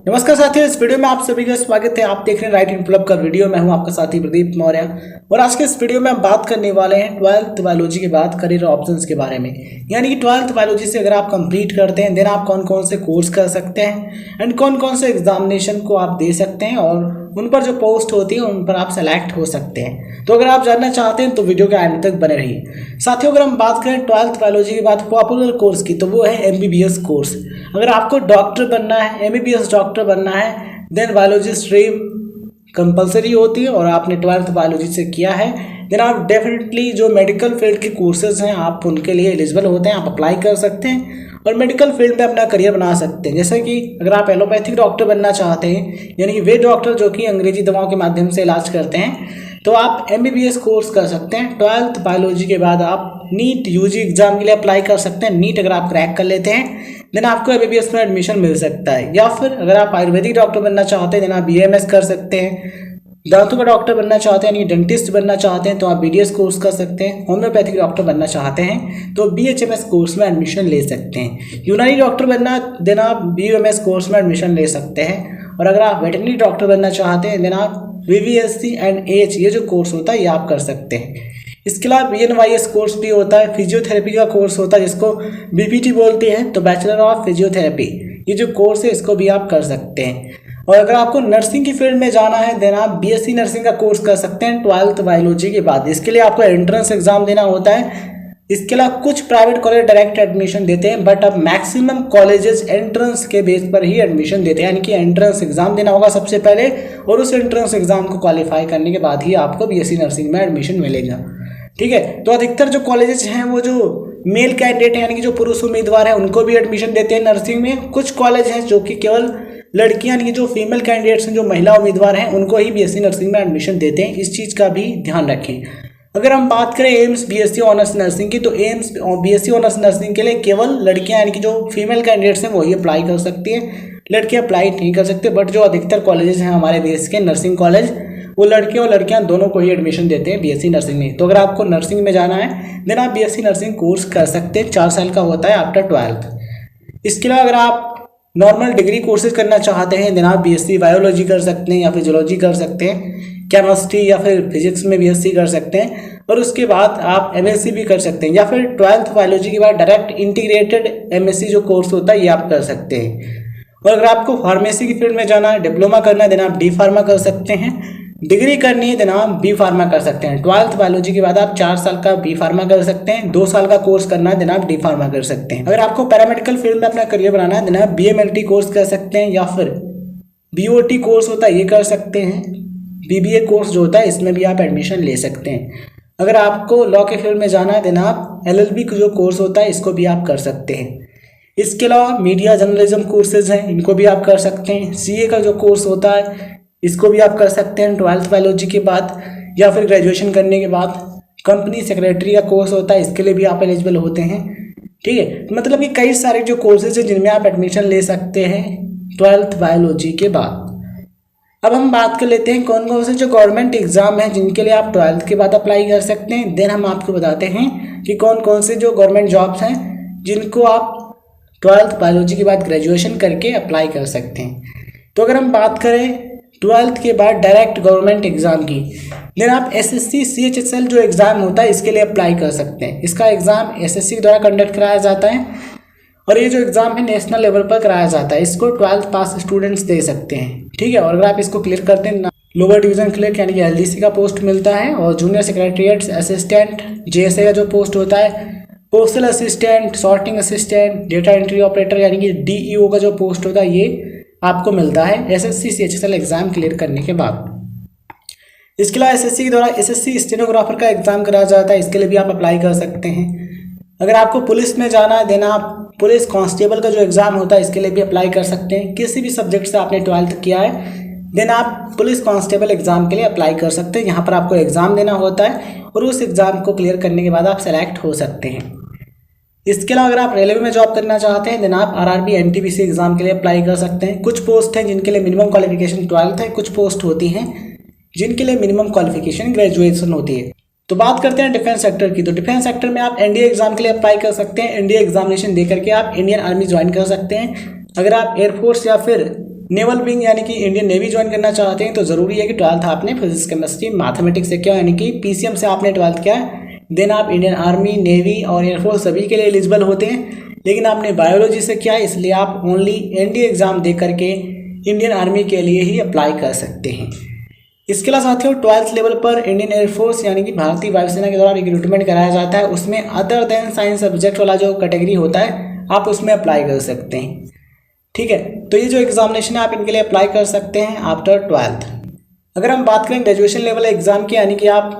नमस्कार साथियों, इस वीडियो में आप सभी का स्वागत है। आप देख रहे हैं राइट इन क्लब का वीडियो। मैं हूं आपका साथी प्रदीप मौर्य और आज के इस वीडियो में हम बात करने वाले हैं 12th बायोलॉजी के बाद करियर ऑप्शंस के बारे में। यानी कि 12th बायोलॉजी से अगर आप कंप्लीट करते हैं देन आप कौन कौन से कोर्स कर सकते हैं एंड कौन कौन से एग्जामिनेशन को आप दे सकते हैं और उन पर जो पोस्ट होती है उन पर आप सेलेक्ट हो सकते हैं। तो अगर आप जानना चाहते हैं तो वीडियो के एंड तक बने रहिए। साथियों, अगर हम बात करें 12th बायोलॉजी के बाद पॉपुलर कोर्स की तो वो है MBBS कोर्स। अगर आपको डॉक्टर बनना है, MBBS डॉक्टर बनना है, देन बायोलॉजी स्ट्रीम कंपलसरी होती है और आपने 12th बायोलॉजी से किया है देन आप डेफिनेटली जो मेडिकल फील्ड के कोर्सेज हैं आप उनके लिए एलिजिबल होते हैं। आप अप्लाई कर सकते हैं और मेडिकल फील्ड में अपना करियर बना सकते हैं। जैसे कि अगर आप एलोपैथिक डॉक्टर बनना चाहते हैं, यानी कि वे डॉक्टर जो कि अंग्रेजी दवाओं के माध्यम से इलाज करते हैं, तो आप MBBS कोर्स कर सकते हैं। 12th बायोलॉजी के बाद आप नीट UG एग्जाम के लिए अप्लाई कर सकते हैं। नीट अगर आप क्रैक कर लेते हैं देन आपको MBBS में एडमिशन मिल सकता है। या फिर अगर आप आयुर्वेदिक डॉक्टर बनना चाहते हैं देन आप BAMS कर सकते हैं। दांतों का डॉक्टर बनना चाहते हैं यानी डेंटिस्ट बनना चाहते हैं तो आप BDS कोर्स कर सकते हैं। होम्योपैथिक डॉक्टर बनना चाहते हैं तो BHMS कोर्स में एडमिशन ले सकते हैं। यूनानी डॉक्टर बनना देन आप BUMS कोर्स में एडमिशन ले सकते हैं। और अगर आप वेटरनरी डॉक्टर बनना चाहते हैं देन आप VVSC एंड AH ये जो कोर्स होता है ये आप कर सकते हैं। इसके अलावा BNYS कोर्स भी होता है, फिजियोथेरेपी का कोर्स होता है जिसको BPT बोलते हैं, तो बैचलर ऑफ फिजियोथेरेपी ये जो कोर्स है इसको भी आप कर सकते हैं। और अगर आपको नर्सिंग की फील्ड में जाना है देन आप BSc नर्सिंग का कोर्स कर सकते हैं 12th बायोलॉजी के बाद। इसके लिए आपको एंट्रेंस एग्जाम देना होता है। इसके अलावा कुछ प्राइवेट कॉलेज डायरेक्ट एडमिशन देते हैं बट अब मैक्सिमम कॉलेजेस एंट्रेंस के बेस पर ही एडमिशन देते हैं, यानी कि एंट्रेंस एग्जाम देना होगा सबसे पहले और उस एंट्रेंस एग्जाम को क्वालिफाई करने के बाद ही आपको BSc नर्सिंग में एडमिशन मिलेगा। ठीक है, तो अधिकतर जो कॉलेजेस हैं वो जो मेल कैंडिडेट हैं यानी कि जो पुरुष उम्मीदवार हैं उनको भी एडमिशन देते हैं नर्सिंग में। कुछ कॉलेज हैं जो कि केवल लड़कियां यानी कि जो फीमेल कैंडिडेट्स हैं, जो महिला उम्मीदवार हैं, उनको ही BSc नर्सिंग में एडमिशन देते हैं। इस चीज़ का भी ध्यान रखें। अगर हम बात करें एम्स BSc ऑनर्स नर्सिंग की तो एम्स BSc ऑनर्स नर्सिंग के लिए केवल लड़कियां यानी कि जो फीमेल कैंडिडेट्स हैं वही अप्लाई कर सकती हैं, लड़कियां अप्लाई नहीं कर सकते। बट जो अधिकतर कॉलेजेस हैं हमारे देश के नर्सिंग कॉलेज वो लड़के और लड़कियां दोनों को ही एडमिशन देते हैं BSc नर्सिंग में। तो अगर आपको नर्सिंग में जाना है देन आप BSc नर्सिंग कोर्स कर सकते हैं। 4 साल का होता है आफ्टर 12th। इसके अलावा अगर आप नॉर्मल डिग्री कोर्सेज करना चाहते हैं देन आप BSc बायोलॉजी कर सकते हैं या फिर जूलॉजी कर सकते हैं, केमिस्ट्री या फिर फिजिक्स में BSc कर सकते हैं और उसके बाद आप MSc भी कर सकते हैं। या फिर 12th बायोलॉजी के बाद डायरेक्ट इंटीग्रेटेड MSc जो कोर्स होता है ये आप कर सकते हैं। और अगर आपको फार्मेसी की फील्ड में जाना है, डिप्लोमा करना है देन आप D फार्मा कर सकते हैं। डिग्री करनी है देन आप B फार्मा कर सकते हैं। 12th बायोलॉजी के बाद आप 4 साल का B फार्मा कर सकते हैं। 2 साल का कोर्स करना है देन आप D फार्मा कर सकते हैं। अगर आपको पैरामेडिकल फील्ड में अपना करियर बनाना है देन आप BMLT कोर्स कर सकते हैं या फिर BOT कोर्स होता है ये कर सकते हैं। BBA कोर्स जो होता है इसमें भी आप एडमिशन ले सकते हैं। अगर आपको लॉ के फील्ड में जाना है देन आप LLB जो कोर्स होता है इसको भी आप कर सकते हैं। इसके अलावा मीडिया जर्नलिज्म कोर्सेज हैं इनको भी आप कर सकते हैं। CA का जो कोर्स होता है इसको भी आप कर सकते हैं 12th बायोलॉजी के बाद या फिर ग्रेजुएशन करने के बाद। कंपनी सेक्रेटरी का कोर्स होता है इसके लिए भी आप एलिजिबल होते हैं। ठीक है, मतलब कि कई सारे जो कोर्सेज हैं जिनमें आप एडमिशन ले सकते हैं 12th बायोलॉजी के बाद। अब हम बात कर लेते हैं कौन कौन से जो गवर्नमेंट एग्जाम हैं जिनके लिए आप 12th के बाद अप्लाई कर सकते हैं। देन हम आपको बताते हैं कि कौन कौन से जो गवर्नमेंट जॉब्स हैं जिनको आप 12th बायोलॉजी के बाद ग्रेजुएशन करके अप्लाई कर सकते हैं। तो अगर हम बात करें 12th के बाद डायरेक्ट गवर्नमेंट एग्जाम की देन आप SSC CHSL जो एग्ज़ाम होता है इसके लिए अप्लाई कर सकते हैं। इसका एग्ज़ाम SSC द्वारा कंडक्ट कराया जाता है और ये जो एग्ज़ाम है नेशनल लेवल पर कराया जाता है। इसको 12th पास स्टूडेंट्स दे सकते हैं। ठीक है, और अगर आप इसको क्लियर करते हैं लोअर डिवीजन क्लियर यानी कि LDC का पोस्ट मिलता है और जूनियर सेक्रेटरीट असिस्टेंट JSA का जो पोस्ट होता है, postal assistant, sorting assistant, data entry operator यानी कि DEO का जो पोस्ट होता है ये आपको मिलता है SSC CHSL एग्ज़ाम क्लियर करने के बाद। इसके अलावा SSC के द्वारा SSC स्टेनोग्राफर का एग्ज़ाम कराया जाता है, इसके लिए भी आप अप्लाई कर सकते हैं। अगर आपको पुलिस में जाना है देन आप पुलिस कांस्टेबल का जो एग्ज़ाम होता है इसके लिए भी अप्लाई कर सकते हैं। किसी भी सब्जेक्ट से आपने 12th किया है देन आप पुलिस कांस्टेबल एग्ज़ाम के लिए अप्लाई कर सकते हैं। यहाँ पर आपको एग्ज़ाम देना होता है और उस एग्ज़ाम को क्लियर करने के बाद आप सेलेक्ट हो सकते हैं। इसके अलावा अगर आप रेलवे में जॉब करना चाहते हैं देन आप RRB NTPC एग्जाम के लिए अप्लाई कर सकते हैं। कुछ पोस्ट हैं जिनके लिए मिनिमम क्वालिफिकेशन 12th है, कुछ पोस्ट होती हैं जिनके लिए मिनिमम क्वालिफिकेशन ग्रेजुएशन होती है। तो बात करते हैं डिफेंस सेक्टर की। तो डिफेंस सेक्टर में आप NDA एग्जाम के लिए अप्लाई कर सकते हैं। NDA एग्जामिनेशन दे करके आप इंडियन आर्मी ज्वाइन कर सकते हैं। अगर आप एयरफोर्स या फिर नेवल विंग यानी कि इंडियन नेवी ज्वाइन करना चाहते हैं तो ज़रूरी है कि 12th आपने फिजिक्स केमिस्ट्री मैथमेटिक्स से किया, यानी कि पीसीएम से आपने 12th किया है। देन आप इंडियन आर्मी, नेवी और एयरफोर्स सभी के लिए एलिजिबल होते हैं, लेकिन आपने बायोलॉजी से किया है इसलिए आप ओनली एनडीए एग्ज़ाम दे करके इंडियन आर्मी के लिए ही अप्लाई कर सकते हैं। इसके अलावा साथियों 12th लेवल पर इंडियन एयरफोर्स यानी कि भारतीय वायुसेना के द्वारा रिक्रूटमेंट कराया जाता है, उसमें अदर देन साइंस सब्जेक्ट वाला जो कैटेगरी होता है आप उसमें अप्लाई कर सकते हैं। ठीक है, तो ये जो एग्जामिनेशन है आप इनके लिए अप्लाई कर सकते हैं आफ्टर 12th। अगर हम बात करें ग्रेजुएशन लेवल एग्जाम की, यानी कि आप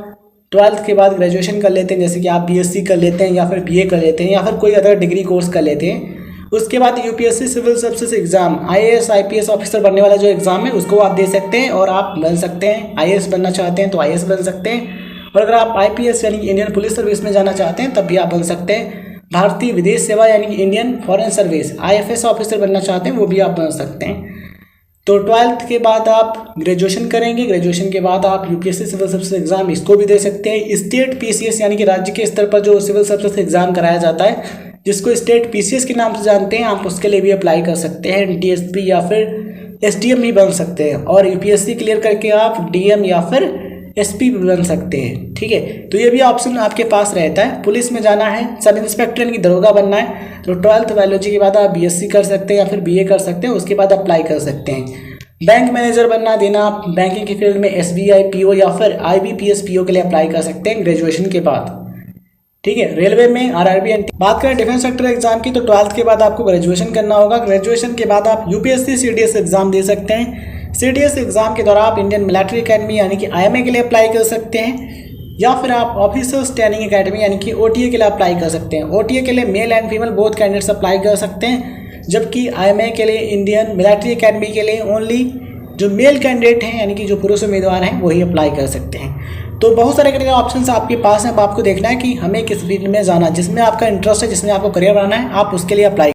12th के बाद ग्रेजुएशन कर लेते हैं, जैसे कि आप बीएससी कर लेते हैं या फिर बीए कर लेते हैं या फिर कोई अदर डिग्री कोर्स कर लेते हैं, उसके बाद UPSC civil services exam IAS IPS officer बनने वाला जो एग्जाम है उसको आप दे सकते हैं और आप बन सकते हैं। आईएएस बनना चाहते हैं तो आईएएस बन सकते हैं, और अगर आप आईपीएस यानी कि इंडियन पुलिस सर्विस में जाना चाहते हैं तब भी आप बन सकते हैं। भारतीय विदेश सेवा यानी कि Indian foreign service IFS officer बनना चाहते हैं वो भी आप बन सकते हैं। तो 12th के बाद आप ग्रेजुएशन करेंगे, ग्रेजुएशन के बाद आप यूपीएससी सिविल सर्विस एग्जाम इसको भी दे सकते हैं। स्टेट पीसीएस यानी कि राज्य के स्तर पर जो सिविल सर्विस एग्जाम कराया जाता है जिसको स्टेट पीसीएस के नाम से जानते हैं, आप उसके लिए भी अप्लाई कर सकते हैं। डीएसपी या फिर एसडीएम भी बन सकते हैं, और यूपीएससी क्लियर करके आप डीएम या फिर एसपी भी बन सकते हैं। ठीक है, तो ये भी ऑप्शन आपके पास रहता है। पुलिस में जाना है, सब इंस्पेक्टर यानी कि दरोगा बनना है तो 12th बायोलॉजी के बाद आप बीएससी कर सकते हैं या फिर बीए कर सकते हैं, उसके बाद अप्लाई कर सकते हैं। बैंक मैनेजर बनना देना आप बैंकिंग की फील्ड में एसबीआई पीओ या फिर आईबीपीएस पीओ के लिए अप्लाई कर सकते हैं ग्रेजुएशन के बाद। ठीक है, रेलवे में आरआरबी बात करें डिफेंस सेक्टर एग्जाम की तो 12th के बाद आपको ग्रेजुएशन करना होगा। ग्रेजुएशन के बाद आप यूपीएससी सीडीएस एग्जाम दे सकते हैं। सीडीएस एग्जाम के दौरान आप इंडियन मिलिट्री एकेडमी यानी कि आईएमए के लिए अप्लाई कर सकते हैं, या फिर आप ऑफिसर्स ट्रेनिंग एकेडमी यानी कि ओटीए के लिए अप्लाई कर सकते हैं। ओटीए के लिए male and female both candidates apply कर सकते हैं, जबकि आईएमए के लिए इंडियन मिलिट्री एकेडमी के लिए ओनली जो मेल कैंडिडेट हैं यानी कि जो पुरुष उम्मीदवार हैं वही अप्लाई कर सकते हैं। तो बहुत सारे करियर ऑप्शंस आपके पास हैं, अब आपको देखना है कि हमें किस फील्ड में जाना है, जिसमें आपका इंटरेस्ट है, जिसमें आपको करियर बनाना है, आप उसके लिए अप्लाई